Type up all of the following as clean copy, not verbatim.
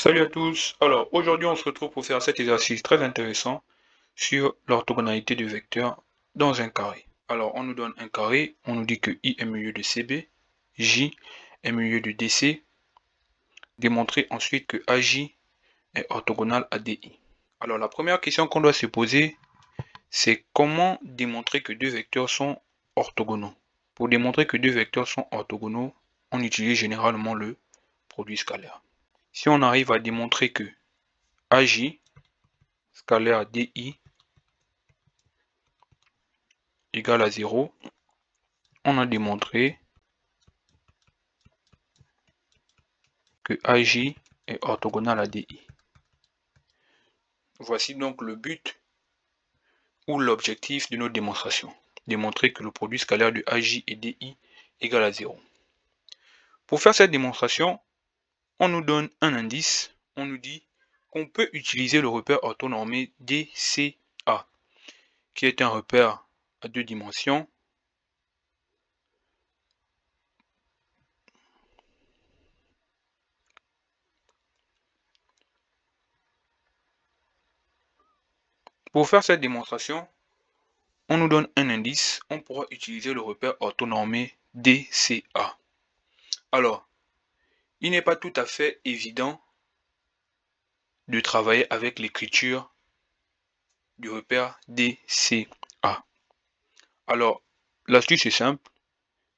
Salut à tous. Alors aujourd'hui on se retrouve pour faire cet exercice très intéressant sur l'orthogonalité du vecteur dans un carré. Alors on nous donne un carré, on nous dit que I est milieu de CB, J est milieu de DC. Démontrer ensuite que AJ est orthogonal à DI. Alors la première question qu'on doit se poser, c'est comment démontrer que deux vecteurs sont orthogonaux. Pour démontrer que deux vecteurs sont orthogonaux, on utilise généralement le produit scalaire. Si on arrive à démontrer que AJ scalaire DI égale à 0, on a démontré que AJ est orthogonal à DI. Voici donc le but ou l'objectif de notre démonstration. Démontrer que le produit scalaire de AJ et DI égale à 0. Pour faire cette démonstration, on nous donne un indice. On nous dit qu'on peut utiliser le repère orthonormé DCA, qui est un repère à deux dimensions Pour faire cette démonstration, on nous donne un indice, on pourra utiliser le repère orthonormé DCA. Alors, il n'est pas tout à fait évident de travailler avec l'écriture du repère DCA. Alors, l'astuce est simple,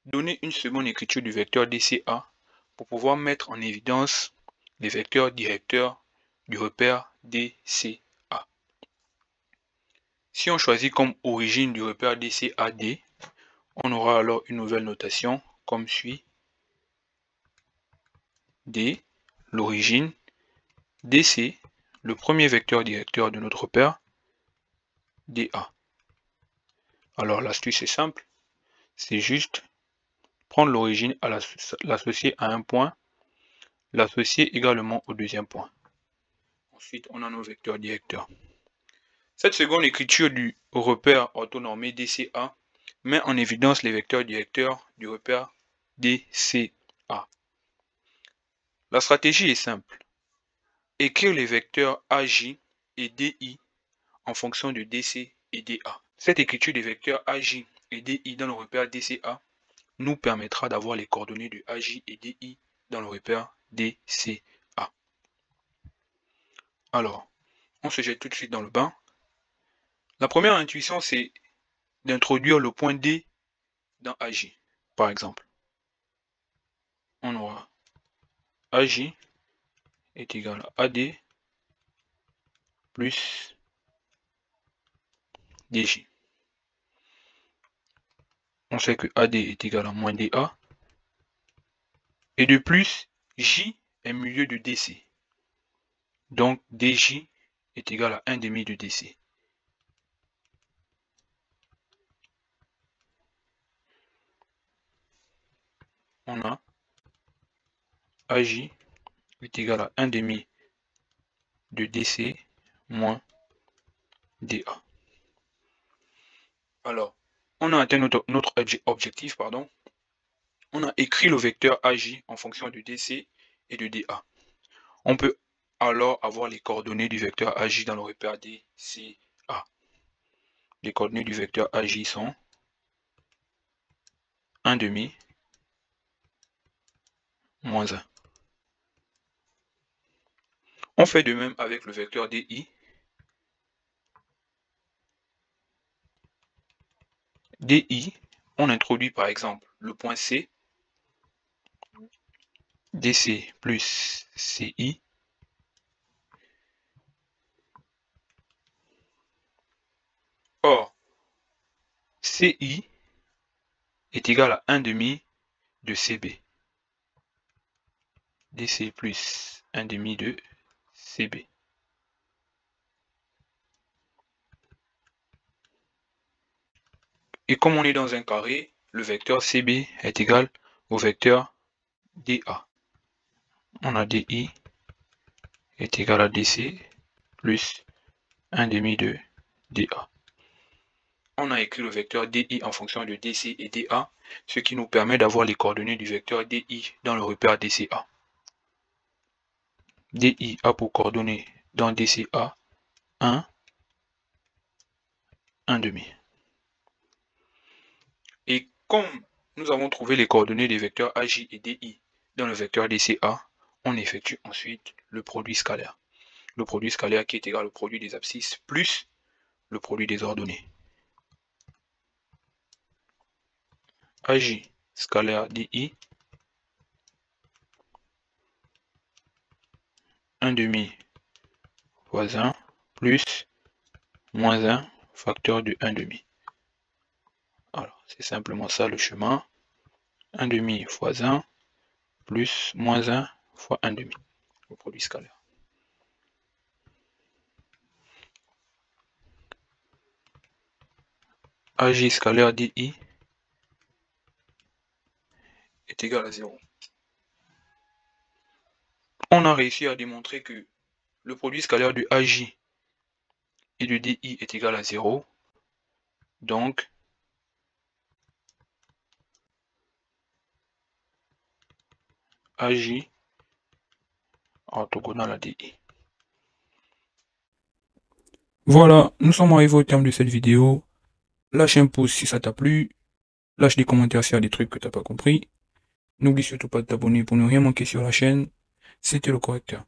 donner une seconde écriture du vecteur DCA pour pouvoir mettre en évidence les vecteurs directeurs du repère DCA. Si on choisit comme origine du repère DCAD, on aura alors une nouvelle notation comme suit. D, l'origine, DC, le premier vecteur directeur de notre repère, DA. Alors l'astuce est simple, c'est juste prendre l'origine, l'associer à un point, l'associer également au deuxième point. Ensuite, on a nos vecteurs directeurs. Cette seconde écriture du repère orthonormé DCA met en évidence les vecteurs directeurs du repère DCA. La stratégie est simple. Écrire les vecteurs AJ et DI en fonction de DC et DA. Cette écriture des vecteurs AJ et DI dans le repère DCA nous permettra d'avoir les coordonnées de AJ et DI dans le repère DCA. Alors, on se jette tout de suite dans le bain. La première intuition, c'est d'introduire le point D dans AJ. Par exemple, on aura AJ est égal à AD plus DJ. On sait que AD est égal à moins DA. Et de plus, J est milieu de DC. Donc DJ est égal à 1 demi de DC. On a AJ est égal à 1 demi de DC moins DA. Alors, on a atteint notre objectif, pardon. On a écrit le vecteur AJ en fonction de DC et de DA. On peut alors avoir les coordonnées du vecteur AJ dans le repère DCA. Les coordonnées du vecteur AJ sont 1 demi moins 1. On fait de même avec le vecteur DI. DI, on introduit par exemple le point C, DC plus CI, or CI est égal à 1 demi de CB, DC plus 1 demi de CB. Et comme on est dans un carré, le vecteur CB est égal au vecteur DA. On a DI est égal à DC plus 1 demi de DA. On a écrit le vecteur DI en fonction de DC et DA, ce qui nous permet d'avoir les coordonnées du vecteur DI dans le repère DCA. DI a pour coordonnées dans DCA 1, 1,5. Et comme nous avons trouvé les coordonnées des vecteurs AJ et DI dans le vecteur DCA, on effectue ensuite le produit scalaire. Le produit scalaire qui est égal au produit des abscisses plus le produit des ordonnées. AJ scalaire DI 1,5 fois 1 plus moins 1 facteur de 1,5. Alors, c'est simplement ça le chemin. 1,5 fois 1 plus moins 1 fois 1,5, le produit scalaire. AJ scalaire DI est égal à 0. On a réussi à démontrer que le produit scalaire de AJ et de DI est égal à 0. Donc, AJ orthogonal à DI. Voilà, nous sommes arrivés au terme de cette vidéo. Lâche un pouce si ça t'a plu. Lâche des commentaires s'il y a des trucs que t'as pas compris. N'oublie surtout pas de t'abonner pour ne rien manquer sur la chaîne. C'était le correcteur.